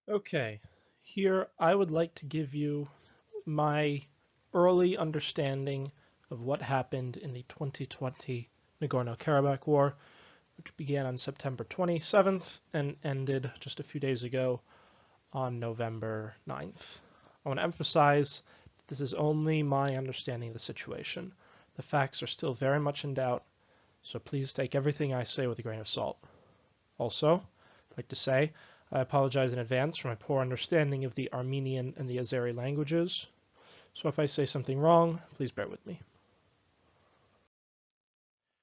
Okay, here I would like to give you my early understanding of what happened in the 2020 Nagorno-Karabakh War, which began on September 27th and ended just a few days ago on November 9th. I want to emphasize that this is only my understanding of the situation. The facts are still very much in doubt, so please take everything I say with a grain of salt. Also, I'd like to say I apologize in advance for my poor understanding of the Armenian and the Azeri languages, so if I say something wrong, please bear with me.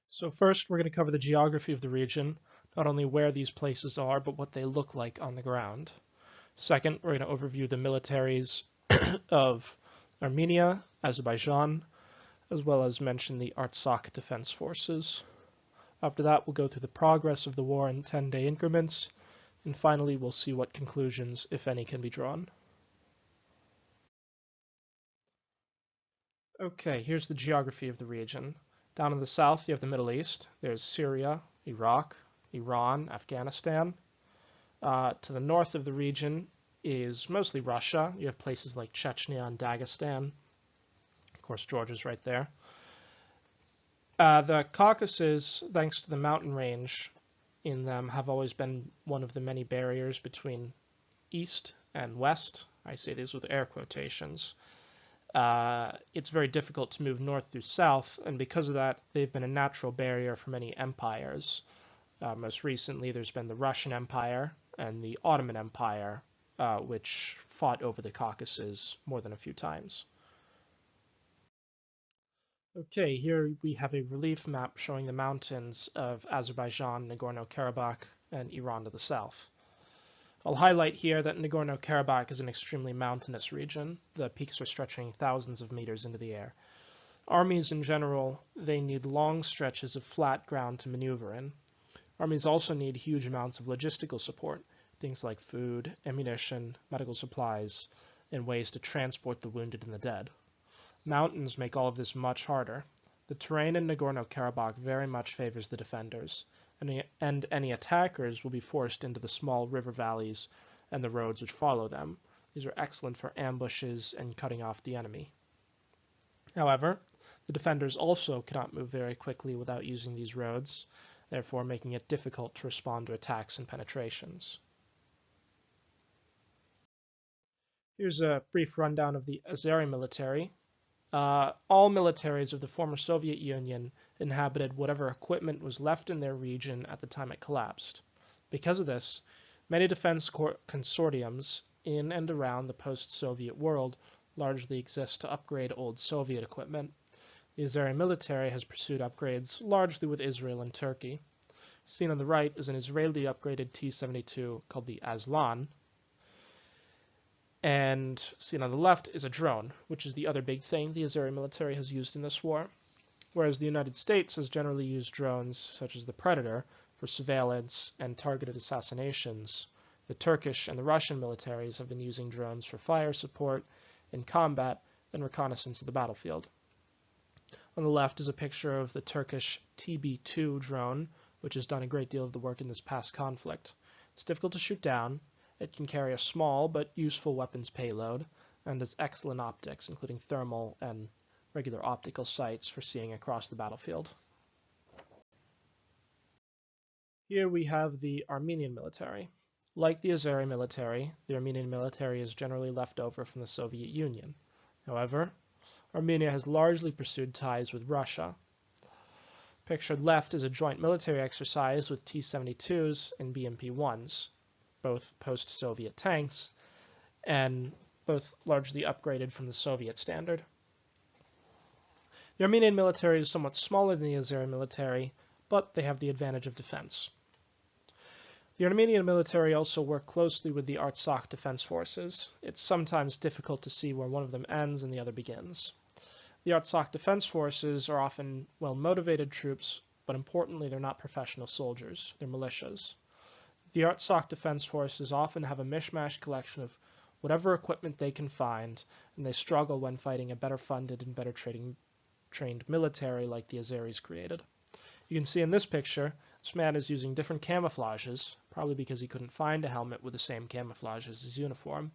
So first, we're going to cover the geography of the region, not only where these places are, but what they look like on the ground. Second, we're going to overview the militaries of Armenia, Azerbaijan, as well as mention the Artsakh Defense Forces. After that, we'll go through the progress of the war in 10-day increments, and finally, we'll see what conclusions, if any, can be drawn. Okay, here's the geography of the region. Down in the south, you have the Middle East. There's Syria, Iraq, Iran, Afghanistan. To the north of the region is mostly Russia. You have places like Chechnya and Dagestan. Of course, Georgia's right there. The Caucasus, thanks to the mountain range in them, have always been one of the many barriers between east and west. I say these with air quotations. It's very difficult to move north through south, and because of that, they've been a natural barrier for many empires. Most recently, there's been the Russian Empire and the Ottoman Empire, which fought over the Caucasus more than a few times. Okay, here we have a relief map showing the mountains of Azerbaijan, Nagorno-Karabakh, and Iran to the south. I'll highlight here that Nagorno-Karabakh is an extremely mountainous region. The peaks are stretching thousands of meters into the air. Armies in general, they need long stretches of flat ground to maneuver in. Armies also need huge amounts of logistical support, things like food, ammunition, medical supplies, and ways to transport the wounded and the dead. Mountains make all of this much harder. The terrain in Nagorno-Karabakh very much favors the defenders, and any attackers will be forced into the small river valleys and the roads which follow them. These are excellent for ambushes and cutting off the enemy. However, the defenders also cannot move very quickly without using these roads, therefore making it difficult to respond to attacks and penetrations. Here's a brief rundown of the Azeri military. All militaries of the former Soviet Union inhabited whatever equipment was left in their region at the time it collapsed. Because of this, many defense consortiums in and around the post-Soviet world largely exist to upgrade old Soviet equipment. The Azeri military has pursued upgrades largely with Israel and Turkey. Seen on the right is an Israeli upgraded T-72 called the Aslan, and seen on the left is a drone, which is the other big thing the Azeri military has used in this war. Whereas the United States has generally used drones, such as the Predator, for surveillance and targeted assassinations, the Turkish and the Russian militaries have been using drones for fire support, in combat, and reconnaissance of the battlefield. On the left is a picture of the Turkish TB2 drone, which has done a great deal of the work in this past conflict. It's difficult to shoot down. It can carry a small but useful weapons payload, and has excellent optics, including thermal and regular optical sights for seeing across the battlefield. Here we have the Armenian military. Like the Azeri military, the Armenian military is generally left over from the Soviet Union. However, Armenia has largely pursued ties with Russia. Pictured left is a joint military exercise with T-72s and BMP-1s. Both post-Soviet tanks, and both largely upgraded from the Soviet standard. The Armenian military is somewhat smaller than the Azeri military, but they have the advantage of defense. The Armenian military also work closely with the Artsakh Defense Forces. It's sometimes difficult to see where one of them ends and the other begins. The Artsakh Defense Forces are often well-motivated troops, but importantly, they're not professional soldiers, they're militias. The Artsakh Defense Forces often have a mishmash collection of whatever equipment they can find, and they struggle when fighting a better funded and better trained military like the Azeris created. You can see in this picture This man is using different camouflages, probably because he couldn't find a helmet with the same camouflage as his uniform.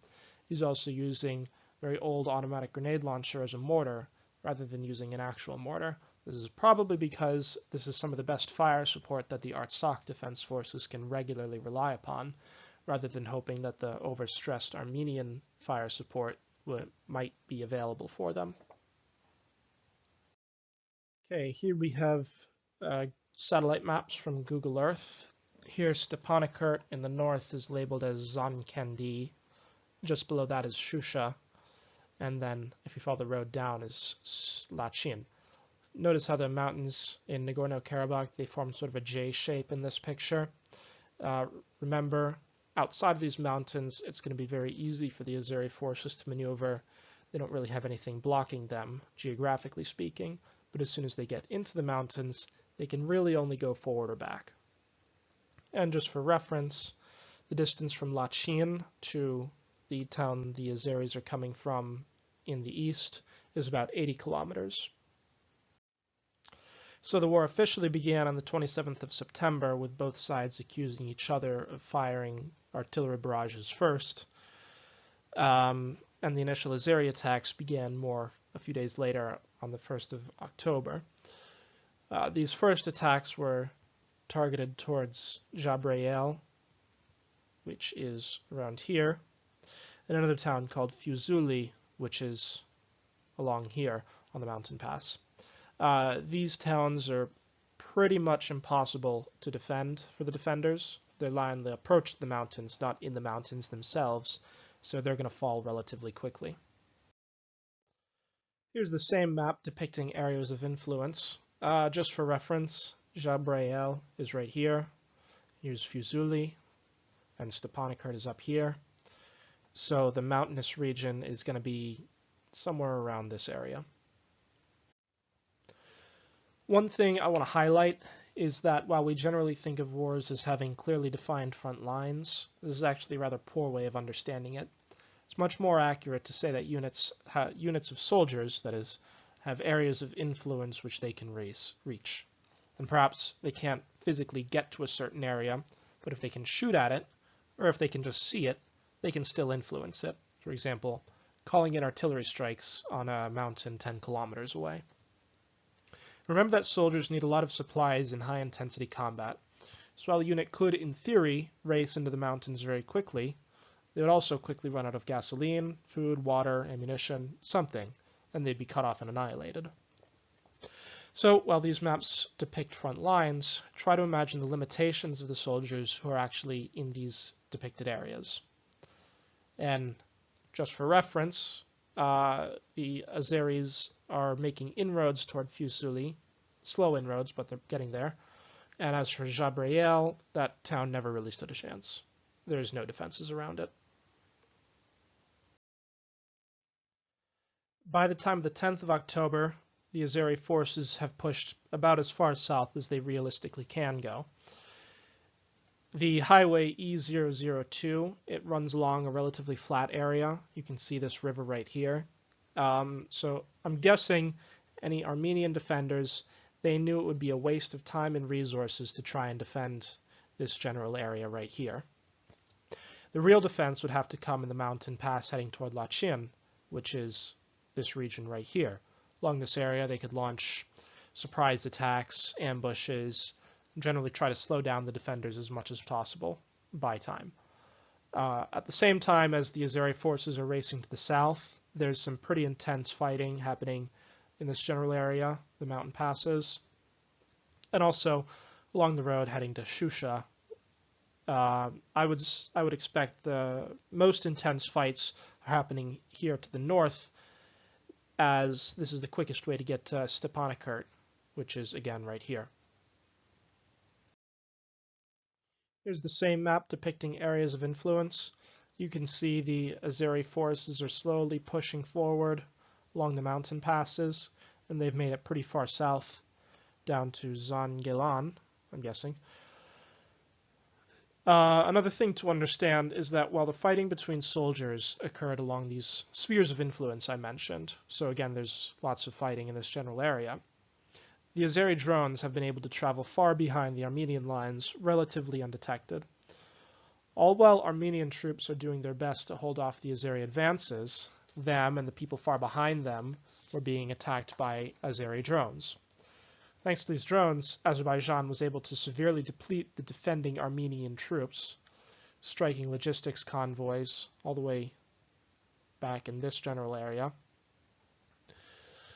He's also using a very old automatic grenade launcher as a mortar, rather than using an actual mortar. This is probably because this is some of the best fire support that the Artsakh defense forces can regularly rely upon, rather than hoping that the overstressed Armenian fire support might be available for them. Okay, here we have satellite maps from Google Earth. Here, Stepanakert in the north is labeled as Zankendi. Just below that is Shusha. And then, if you follow the road down, is Lachin. Notice how the mountains in Nagorno-Karabakh, they form sort of a J shape in this picture. Remember, outside of these mountains, it's going to be very easy for the Azeri forces to maneuver. They don't really have anything blocking them, geographically speaking. But as soon as they get into the mountains, they can really only go forward or back. And just for reference, the distance from Lachin to the town the Azeris are coming from in the east is about 80 kilometers. So the war officially began on the 27th of September, with both sides accusing each other of firing artillery barrages first. And the initial Azeri attacks began a few days later on the 1st of October. These first attacks were targeted towards Jabrayel, which is around here, and another town called Fuzuli, which is along here on the mountain pass. These towns are pretty much impossible to defend for the defenders. They lie on the approach to the mountains, not in the mountains themselves, so they're going to fall relatively quickly. Here's the same map depicting areas of influence. Just for reference, Jabrayel is right here. Here's Fuzuli, and Stepanakert is up here. So the mountainous region is going to be somewhere around this area. One thing I want to highlight is that while we generally think of wars as having clearly defined front lines, this is actually a rather poor way of understanding it. It's much more accurate to say that units of soldiers, that is, have areas of influence which they can reach. And perhaps they can't physically get to a certain area, but if they can shoot at it, or if they can just see it, they can still influence it. For example, calling in artillery strikes on a mountain 10 kilometers away. Remember that soldiers need a lot of supplies in high-intensity combat. So while a unit could, in theory, race into the mountains very quickly, they would also quickly run out of gasoline, food, water, ammunition, something, and they'd be cut off and annihilated. So while these maps depict front lines, try to imagine the limitations of the soldiers who are actually in these depicted areas. And just for reference, the Azeris are making inroads toward Fuzuli, slow inroads, but they're getting there. And as for Jabrayel, that town never really stood a chance. There's no defenses around it. By the time of the 10th of October, the Azeri forces have pushed about as far south as they realistically can go. The highway E002, it runs along a relatively flat area. You can see this river right here. So I'm guessing any Armenian defenders, they knew it would be a waste of time and resources to try and defend this general area right here. The real defense would have to come in the mountain pass heading toward Lachin, which is this region right here. Along this area, they could launch surprise attacks, ambushes, and generally try to slow down the defenders as much as possible, buy time. At the same time as the Azeri forces are racing to the south, there's some pretty intense fighting happening in this general area, the mountain passes, and also along the road heading to Shusha. I would expect the most intense fights are happening here to the north, as this is the quickest way to get to Stepanakert, which is again right here. Here's the same map depicting areas of influence. You can see the Azeri forces are slowly pushing forward along the mountain passes, and they've made it pretty far south, down to Zangelan, I'm guessing. Another thing to understand is that while the fighting between soldiers occurred along these spheres of influence I mentioned, so again there's lots of fighting in this general area, the Azeri drones have been able to travel far behind the Armenian lines relatively undetected. All while Armenian troops are doing their best to hold off the Azeri advances, them and the people far behind them were being attacked by Azeri drones. Thanks to these drones, Azerbaijan was able to severely deplete the defending Armenian troops, striking logistics convoys all the way back in this general area,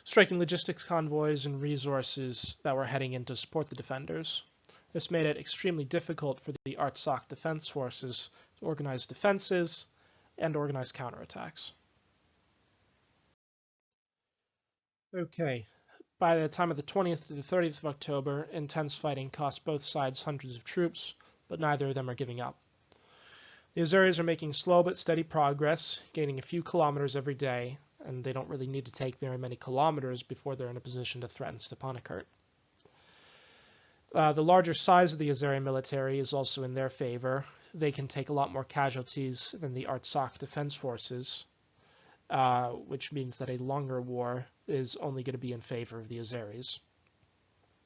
striking logistics convoys and resources that were heading in to support the defenders. This made it extremely difficult for the Artsakh defense forces to organize defenses and organize counterattacks. Okay, by the time of the 20th to the 30th of October, intense fighting cost both sides hundreds of troops, but neither of them are giving up. The Azeris are making slow but steady progress, gaining a few kilometers every day, and they don't really need to take very many kilometers before they're in a position to threaten Stepanakert. The larger size of the Azeri military is also in their favor. They can take a lot more casualties than the Artsakh defense forces, which means that a longer war is only going to be in favor of the Azeris.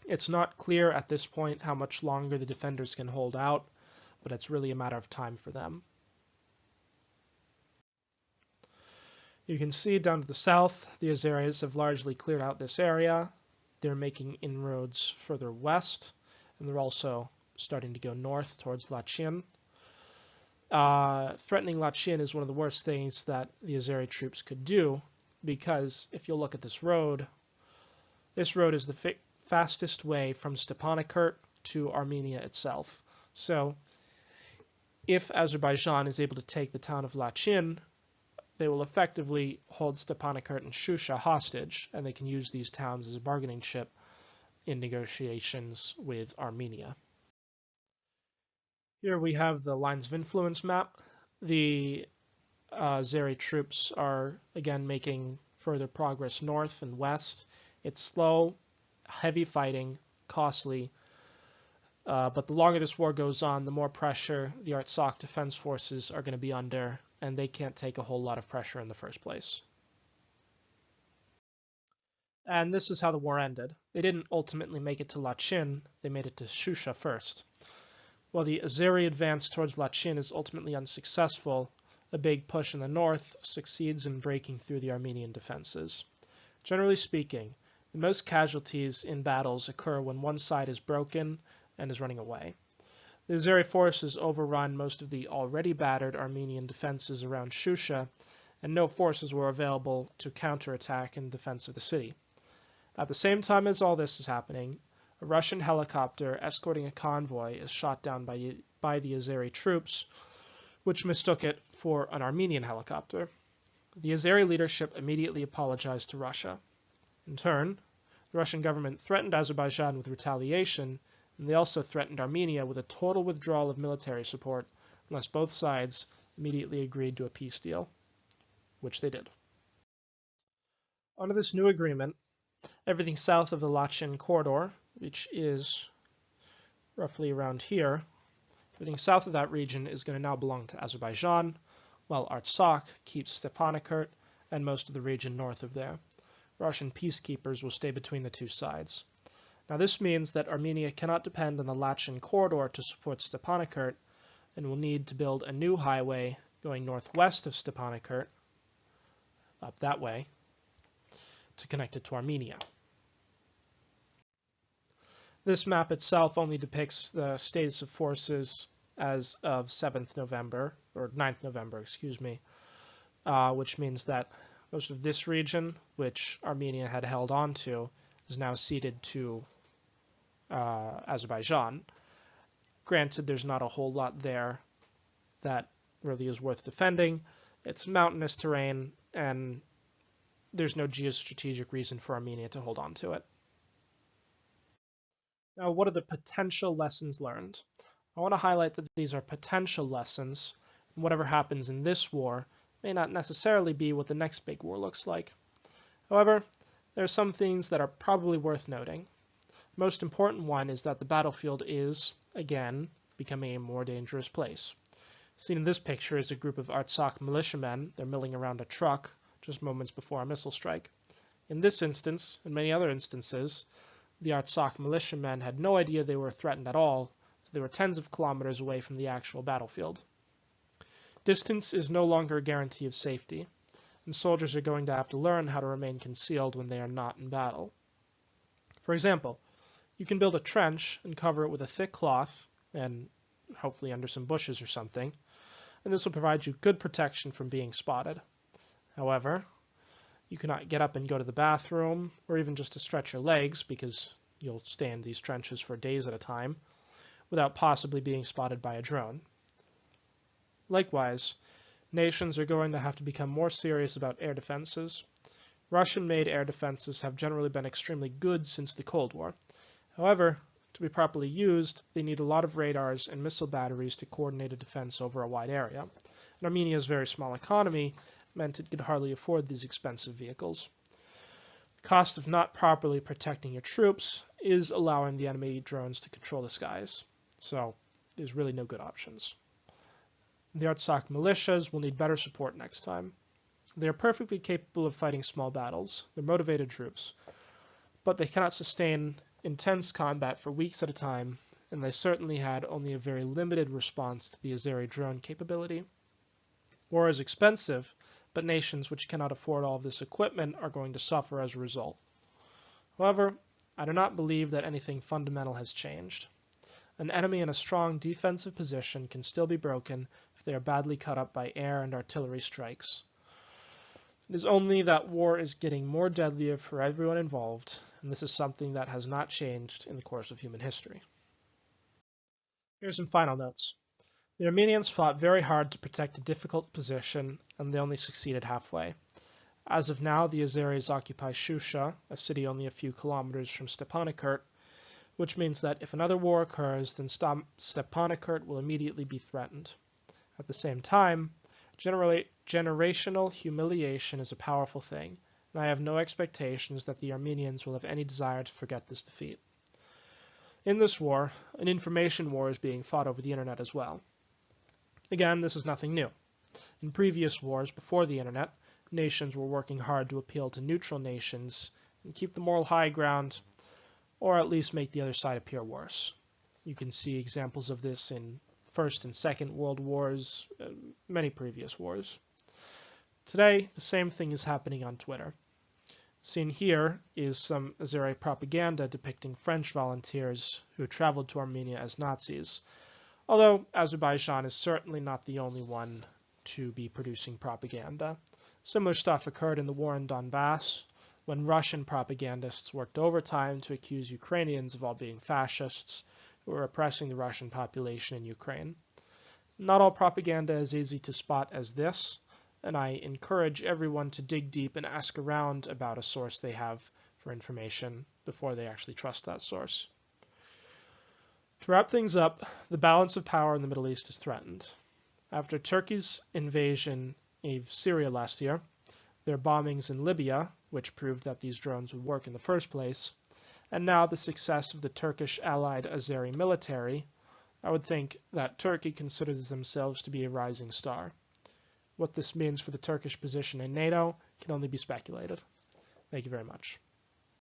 It's not clear at this point how much longer the defenders can hold out, but it's really a matter of time for them. You can see down to the south, the Azeris have largely cleared out this area. They're making inroads further west, and they're also starting to go north towards Lachin. Threatening Lachin is one of the worst things that the Azeri troops could do, because if you look at this road is the fastest way from Stepanakert to Armenia itself. So if Azerbaijan is able to take the town of Lachin, they will effectively hold Stepanakert and Shusha hostage, and they can use these towns as a bargaining chip in negotiations with Armenia. Here we have the lines of influence map. The Azeri troops are again making further progress north and west. It's slow, heavy fighting, costly, but the longer this war goes on, the more pressure the Artsakh defense forces are going to be under, and they can't take a whole lot of pressure in the first place. And this is how the war ended. They didn't ultimately make it to Lachin, they made it to Shusha first. While the Azeri advance towards Lachin is ultimately unsuccessful, a big push in the north succeeds in breaking through the Armenian defenses. Generally speaking, the most casualties in battles occur when one side is broken and is running away. The Azeri forces overrun most of the already battered Armenian defenses around Shusha, and no forces were available to counterattack in defense of the city. At the same time as all this is happening, a Russian helicopter escorting a convoy is shot down by the Azeri troops, which mistook it for an Armenian helicopter. The Azeri leadership immediately apologized to Russia. In turn, the Russian government threatened Azerbaijan with retaliation, and they also threatened Armenia with a total withdrawal of military support unless both sides immediately agreed to a peace deal, which they did. Under this new agreement, everything south of the Lachin corridor, which is roughly around here, everything south of that region is going to now belong to Azerbaijan, while Artsakh keeps Stepanakert and most of the region north of there. Russian peacekeepers will stay between the two sides. Now this means that Armenia cannot depend on the Lachin corridor to support Stepanakert and will need to build a new highway going northwest of Stepanakert, up that way, to connect it to Armenia. This map itself only depicts the status of forces as of 9th November, which means that most of this region, which Armenia had held on to, is now ceded to Azerbaijan. Granted, there's not a whole lot there that really is worth defending. It's mountainous terrain, and there's no geostrategic reason for Armenia to hold on to it. Now, what are the potential lessons learned? I want to highlight that these are potential lessons, and whatever happens in this war may not necessarily be what the next big war looks like. However, there are some things that are probably worth noting. The most important one is that the battlefield is, again, becoming a more dangerous place. Seen in this picture is a group of Artsakh militiamen. They're milling around a truck just moments before a missile strike. In this instance, and many other instances, the Artsakh militiamen had no idea they were threatened at all, as they were tens of kilometers away from the actual battlefield. Distance is no longer a guarantee of safety, and soldiers are going to have to learn how to remain concealed when they are not in battle. For example, you can build a trench and cover it with a thick cloth, and hopefully under some bushes or something, and this will provide you good protection from being spotted. However, you cannot get up and go to the bathroom, or even just to stretch your legs, because you'll stay in these trenches for days at a time, without possibly being spotted by a drone. Likewise, nations are going to have to become more serious about air defenses. Russian-made air defenses have generally been extremely good since the Cold War. However, to be properly used, they need a lot of radars and missile batteries to coordinate a defense over a wide area. And Armenia's very small economy meant it could hardly afford these expensive vehicles. The cost of not properly protecting your troops is allowing the enemy drones to control the skies. So there's really no good options. The Artsakh militias will need better support next time. They are perfectly capable of fighting small battles. They're motivated troops. But they cannot sustain intense combat for weeks at a time, and they certainly had only a very limited response to the Azeri drone capability. War is expensive, but nations which cannot afford all of this equipment are going to suffer as a result. However, I do not believe that anything fundamental has changed. An enemy in a strong defensive position can still be broken if they are badly cut up by air and artillery strikes. It is only that war is getting more deadlier for everyone involved, and this is something that has not changed in the course of human history. Here are some final notes. The Armenians fought very hard to protect a difficult position, and they only succeeded halfway. As of now, the Azeris occupy Shusha, a city only a few kilometers from Stepanakert, which means that if another war occurs, then Stepanakert will immediately be threatened. At the same time, generational humiliation is a powerful thing, and I have no expectations that the Armenians will have any desire to forget this defeat. In this war, an information war is being fought over the internet as well. Again, this is nothing new. In previous wars before the internet, nations were working hard to appeal to neutral nations and keep the moral high ground, or at least make the other side appear worse. You can see examples of this in First and Second World Wars, many previous wars. Today, the same thing is happening on Twitter. Seen here is some Azeri propaganda depicting French volunteers who traveled to Armenia as Nazis, although Azerbaijan is certainly not the only one to be producing propaganda. Similar stuff occurred in the war in Donbass, when Russian propagandists worked overtime to accuse Ukrainians of all being fascists who were oppressing the Russian population in Ukraine. Not all propaganda is easy to spot as this, and I encourage everyone to dig deep and ask around about a source they have for information before they actually trust that source. To wrap things up, the balance of power in the Middle East is threatened. After Turkey's invasion of Syria last year, their bombings in Libya, which proved that these drones would work in the first place, and now the success of the Turkish allied Azeri military, I would think that Turkey considers themselves to be a rising star. What this means for the Turkish position in NATO can only be speculated. Thank you very much.